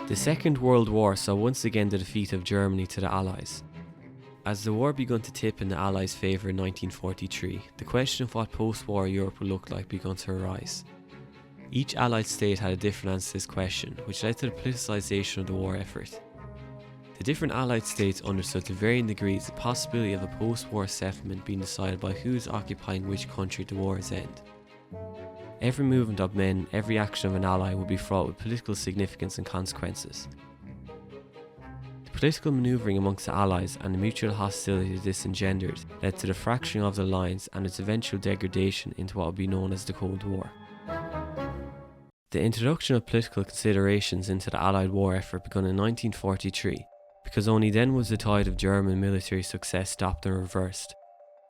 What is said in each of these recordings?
The Second World War saw once again the defeat of Germany to the Allies. As the war began to tip in the Allies' favour in 1943, the question of what post-war Europe would look like began to arise. Each Allied state had a different answer to this question, which led to the politicisation of the war effort. The different Allied states understood to varying degrees the possibility of a post-war settlement being decided by who is occupying which country at the war's end. Every movement of men, every action of an ally would be fraught with political significance and consequences. The political manoeuvring amongst the Allies and the mutual hostility this engendered led to the fracturing of the lines and its eventual degradation into what would be known as the Cold War. The introduction of political considerations into the Allied war effort began in 1943, because only then was the tide of German military success stopped and reversed,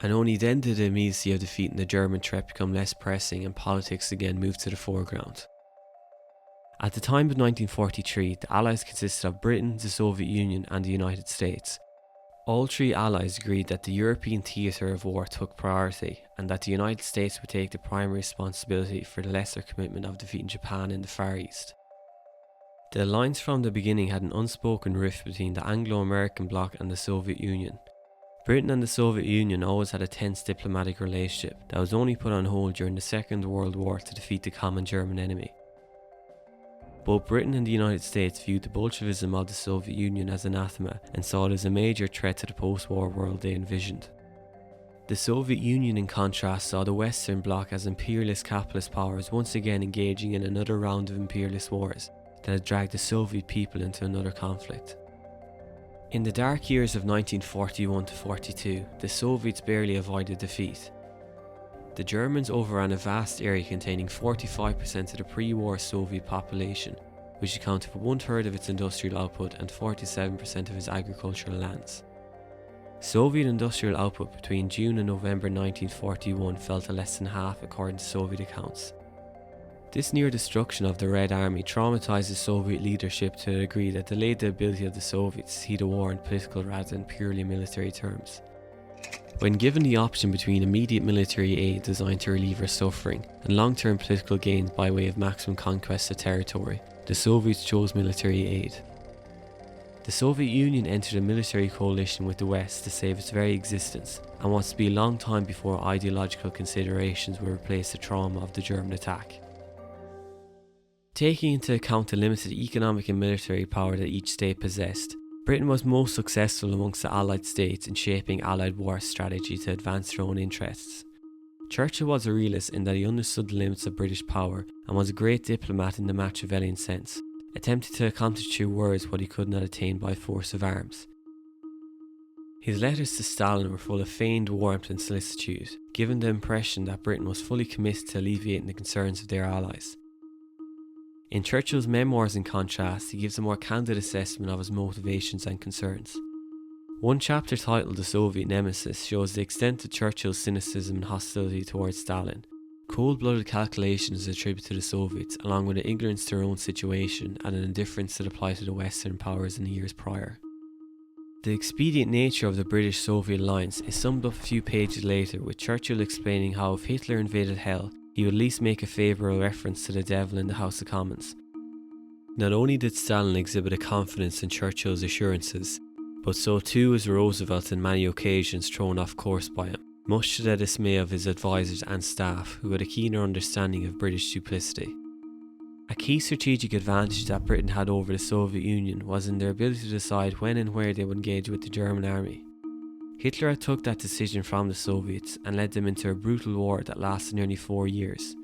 and only then did the immediacy of defeating the German threat become less pressing and politics again moved to the foreground. At the time of 1943, the Allies consisted of Britain, the Soviet Union and the United States. All three Allies agreed that the European theatre of war took priority and that the United States would take the primary responsibility for the lesser commitment of defeating Japan in the Far East. The alliance from the beginning had an unspoken rift between the Anglo-American bloc and the Soviet Union. Britain and the Soviet Union always had a tense diplomatic relationship that was only put on hold during the Second World War to defeat the common German enemy. Both Britain and the United States viewed the Bolshevism of the Soviet Union as anathema and saw it as a major threat to the post-war world they envisioned. The Soviet Union, in contrast, saw the Western Bloc as imperialist capitalist powers once again engaging in another round of imperialist wars that had dragged the Soviet people into another conflict. In the dark years of 1941 to 42, the Soviets barely avoided defeat. The Germans overran a vast area containing 45% of the pre-war Soviet population, which accounted for 1/3 of its industrial output and 47% of its agricultural lands. Soviet industrial output between June and November 1941 fell to less than half according to Soviet accounts. This near destruction of the Red Army traumatized the Soviet leadership to a degree that delayed the ability of the Soviets to see the war in political rather than purely military terms. When given the option between immediate military aid designed to relieve their suffering and long-term political gains by way of maximum conquest of territory, the Soviets chose military aid. The Soviet Union entered a military coalition with the West to save its very existence, and was to be a long time before ideological considerations would replace the trauma of the German attack. Taking into account the limited economic and military power that each state possessed, Britain was most successful amongst the Allied states in shaping Allied war strategy to advance their own interests. Churchill was a realist in that he understood the limits of British power and was a great diplomat in the Machiavellian sense, attempting to accomplish through words what he could not attain by force of arms. His letters to Stalin were full of feigned warmth and solicitude, giving the impression that Britain was fully committed to alleviating the concerns of their allies. In Churchill's memoirs, in contrast, he gives a more candid assessment of his motivations and concerns. One chapter titled The Soviet Nemesis shows the extent of Churchill's cynicism and hostility towards Stalin. Cold-blooded calculations attributed to the Soviets, along with an ignorance to their own situation and an indifference to the plight of the Western powers in the years prior. The expedient nature of the British-Soviet alliance is summed up a few pages later, with Churchill explaining how if Hitler invaded hell, he would at least make a favourable reference to the devil in the House of Commons. Not only did Stalin exhibit a confidence in Churchill's assurances, but so too was Roosevelt in many occasions thrown off course by him, much to the dismay of his advisors and staff, who had a keener understanding of British duplicity. A key strategic advantage that Britain had over the Soviet Union was in their ability to decide when and where they would engage with the German army. Hitler had took that decision from the Soviets and led them into a brutal war that lasted nearly 4 years.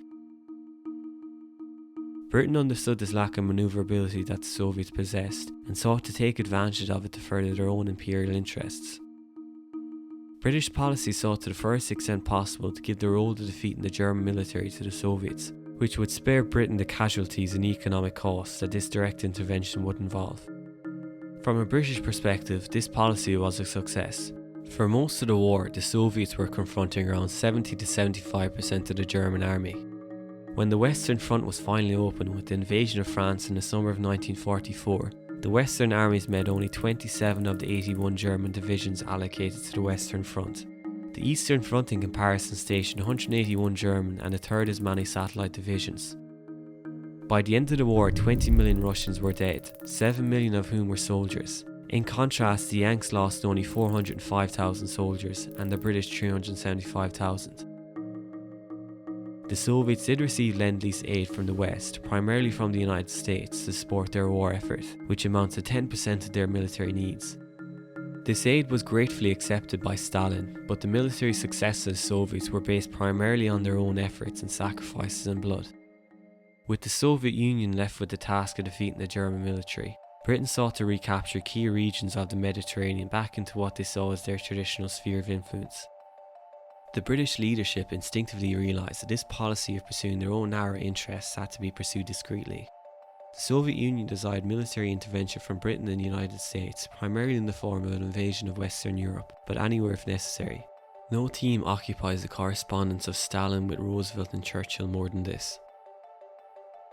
Britain understood this lack of manoeuvrability that the Soviets possessed and sought to take advantage of it to further their own imperial interests. British policy sought to the furthest extent possible to give the role of defeating the German military to the Soviets, which would spare Britain the casualties and economic costs that this direct intervention would involve. From a British perspective, this policy was a success. For most of the war, the Soviets were confronting around 70 to 75% of the German army. When the Western Front was finally opened with the invasion of France in the summer of 1944, the Western armies met only 27 of the 81 German divisions allocated to the Western Front. The Eastern Front in comparison stationed 181 German and a third as many satellite divisions. By the end of the war, 20 million Russians were dead, 7 million of whom were soldiers. In contrast, the Yanks lost only 405,000 soldiers and the British 375,000. The Soviets did receive Lend-Lease aid from the West, primarily from the United States, to support their war effort, which amounts to 10% of their military needs. This aid was gratefully accepted by Stalin, but the military successes of the Soviets were based primarily on their own efforts and sacrifices and blood. With the Soviet Union left with the task of defeating the German military, Britain sought to recapture key regions of the Mediterranean back into what they saw as their traditional sphere of influence. The British leadership instinctively realised that this policy of pursuing their own narrow interests had to be pursued discreetly. The Soviet Union desired military intervention from Britain and the United States, primarily in the form of an invasion of Western Europe, but anywhere if necessary. No team occupies the correspondence of Stalin with Roosevelt and Churchill more than this.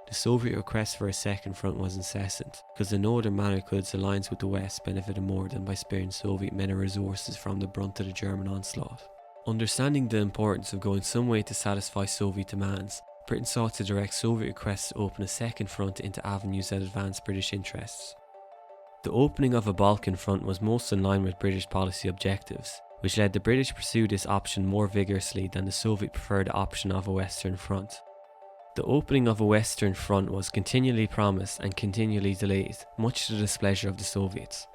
The Soviet request for a second front was incessant, because in no other manner could its alliance with the West benefited more than by sparing Soviet men and resources from the brunt of the German onslaught. Understanding the importance of going some way to satisfy Soviet demands, Britain sought to direct Soviet requests to open a second front into avenues that advanced British interests. The opening of a Balkan front was most in line with British policy objectives, which led the British to pursue this option more vigorously than the Soviet preferred option of a Western front. The opening of a Western front was continually promised and continually delayed, much to the displeasure of the Soviets.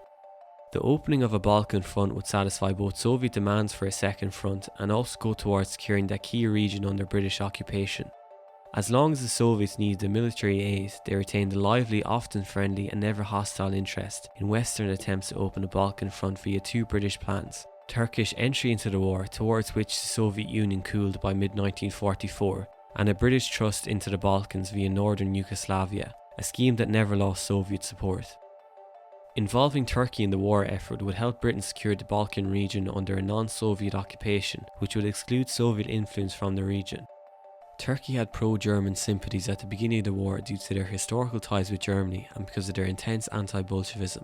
The opening of a Balkan front would satisfy both Soviet demands for a second front and also go towards securing that key region under British occupation. As long as the Soviets needed the military aid, they retained a lively, often friendly and never hostile interest in Western attempts to open a Balkan front via two British plans: Turkish entry into the war, towards which the Soviet Union cooled by mid-1944, and a British thrust into the Balkans via northern Yugoslavia, a scheme that never lost Soviet support. Involving Turkey in the war effort would help Britain secure the Balkan region under a non-Soviet occupation, which would exclude Soviet influence from the region. Turkey had pro-German sympathies at the beginning of the war due to their historical ties with Germany and because of their intense anti-Bolshevism.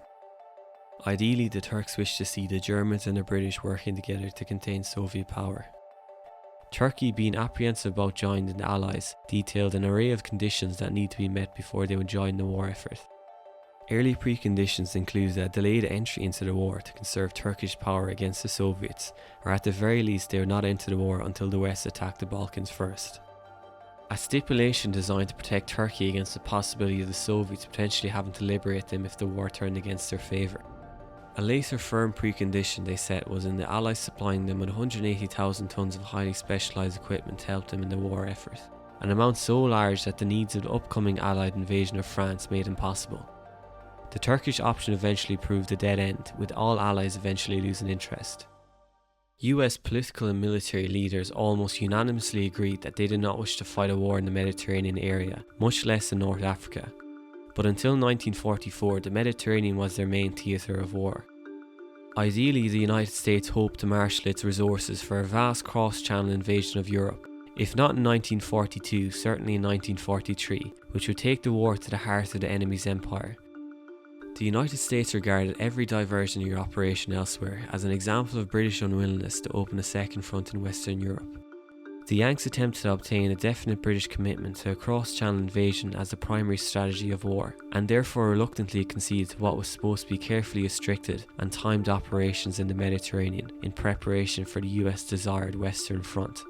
Ideally, the Turks wished to see the Germans and the British working together to contain Soviet power. Turkey, being apprehensive about joining the Allies, detailed an array of conditions that need to be met before they would join the war effort. Early preconditions included a delayed entry into the war to conserve Turkish power against the Soviets, or at the very least they would not enter the war until the West attacked the Balkans first. A stipulation designed to protect Turkey against the possibility of the Soviets potentially having to liberate them if the war turned against their favour. A later firm precondition they set was in the Allies supplying them with 180,000 tons of highly specialised equipment to help them in the war effort, an amount so large that the needs of the upcoming Allied invasion of France made impossible. The Turkish option eventually proved a dead end, with all Allies eventually losing interest. US political and military leaders almost unanimously agreed that they did not wish to fight a war in the Mediterranean area, much less in North Africa. But until 1944, the Mediterranean was their main theatre of war. Ideally, the United States hoped to marshal its resources for a vast cross-channel invasion of Europe, if not in 1942, certainly in 1943, which would take the war to the heart of the enemy's empire. The United States regarded every diversion of your operation elsewhere as an example of British unwillingness to open a second front in Western Europe. The Yanks attempted to obtain a definite British commitment to a cross-channel invasion as the primary strategy of war, and therefore reluctantly conceded to what was supposed to be carefully restricted and timed operations in the Mediterranean in preparation for the US desired Western Front.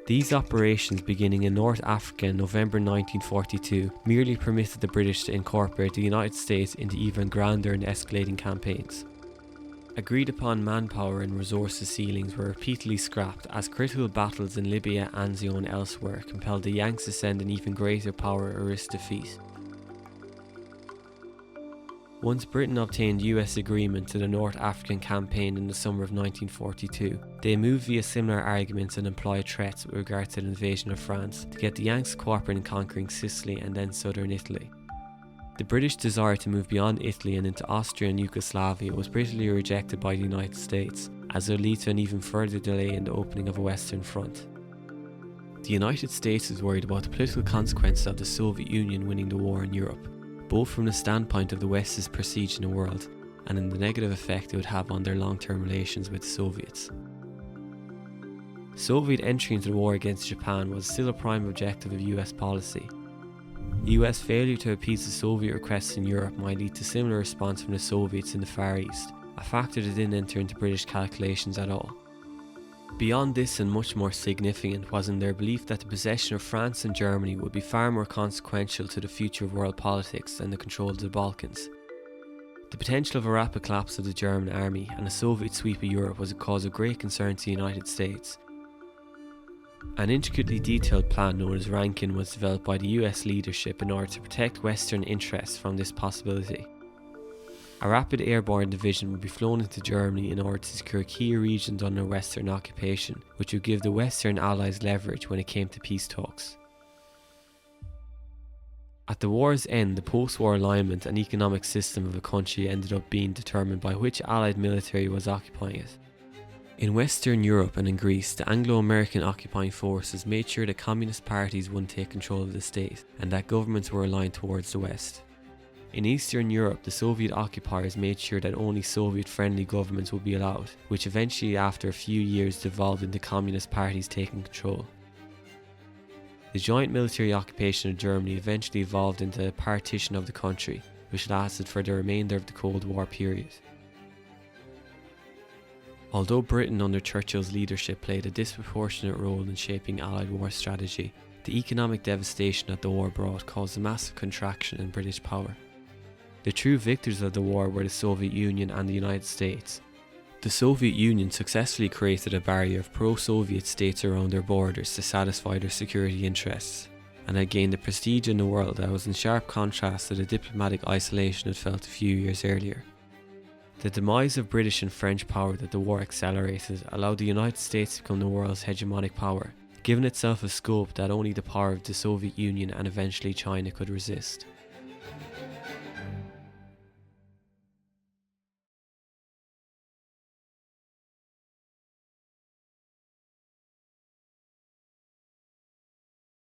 These operations, beginning in North Africa in November 1942, merely permitted the British to incorporate the United States into even grander and escalating campaigns. Agreed upon manpower and resources ceilings were repeatedly scrapped as critical battles in Libya, Anzio and elsewhere compelled the Yanks to send an even greater power or risk defeat. Once Britain obtained US agreement to the North African campaign in the summer of 1942, they moved via similar arguments and implied threats with regard to the invasion of France to get the Yanks to cooperate in conquering Sicily and then southern Italy. The British desire to move beyond Italy and into Austria and Yugoslavia was bitterly rejected by the United States, as it would lead to an even further delay in the opening of a Western Front. The United States was worried about the political consequences of the Soviet Union winning the war in Europe, both from the standpoint of the West's prestige in the world and in the negative effect it would have on their long-term relations with the Soviets. Soviet entry into the war against Japan was still a prime objective of US policy. US failure to appease the Soviet requests in Europe might lead to similar response from the Soviets in the Far East, a factor that didn't enter into British calculations at all. Beyond this, and much more significant, was in their belief that the possession of France and Germany would be far more consequential to the future of world politics than the control of the Balkans. The potential of a rapid collapse of the German army and a Soviet sweep of Europe was a cause of great concern to the United States. An intricately detailed plan known as Rankin was developed by the US leadership in order to protect Western interests from this possibility. A rapid airborne division would be flown into Germany in order to secure key regions under Western occupation, which would give the Western Allies leverage when it came to peace talks. At the war's end, the post-war alignment and economic system of a country ended up being determined by which Allied military was occupying it. In Western Europe and in Greece, the Anglo-American occupying forces made sure that communist parties wouldn't take control of the state, and that governments were aligned towards the West. In Eastern Europe, the Soviet occupiers made sure that only Soviet-friendly governments would be allowed, which eventually after a few years devolved into communist parties taking control. The joint military occupation of Germany eventually evolved into a partition of the country, which lasted for the remainder of the Cold War period. Although Britain under Churchill's leadership played a disproportionate role in shaping Allied war strategy, the economic devastation that the war brought caused a massive contraction in British power. The true victors of the war were the Soviet Union and the United States. The Soviet Union successfully created a barrier of pro-Soviet states around their borders to satisfy their security interests, and had gained a prestige in the world that was in sharp contrast to the diplomatic isolation it felt a few years earlier. The demise of British and French power that the war accelerated allowed the United States to become the world's hegemonic power, giving itself a scope that only the power of the Soviet Union and eventually China could resist.